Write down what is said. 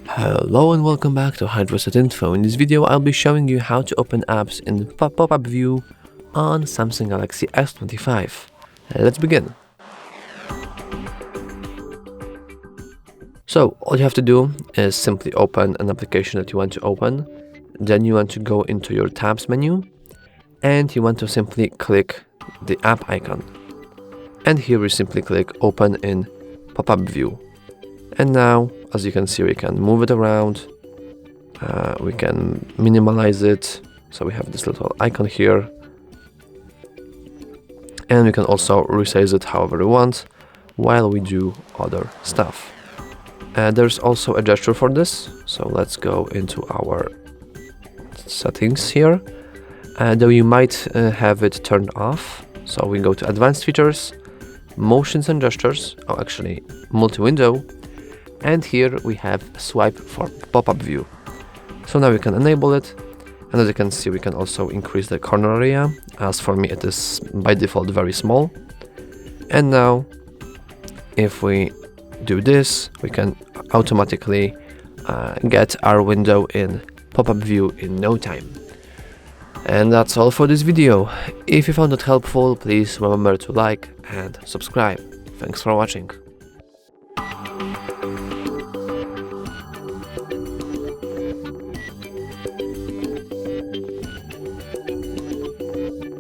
Hello and welcome back to HardReset.Info. In this video I'll be showing you how to open apps in the pop-up view on Samsung Galaxy S25. Let's begin. So all you have to do is simply open an application that you want to open, then you want to go into your tabs menu and you want to simply click the app icon. And here we simply click open in pop-up view. And now, as you can see, we can move it around, we can minimize it, so we have this little icon here, and we can also resize it however we want while we do other stuff. There's also a gesture for this, so let's go into our settings here, though you might have it turned off. So we go to advanced features, motions and gestures, or actually multi-window, and here we have swipe for pop-up view. So now we can enable it, and as you can see we can also increase the corner area, as for me it is by default very small. And now if we do this, we can automatically get our window in pop-up view in no time. And that's all for this video. If you found it helpful, please remember to like and subscribe. Thanks for watching.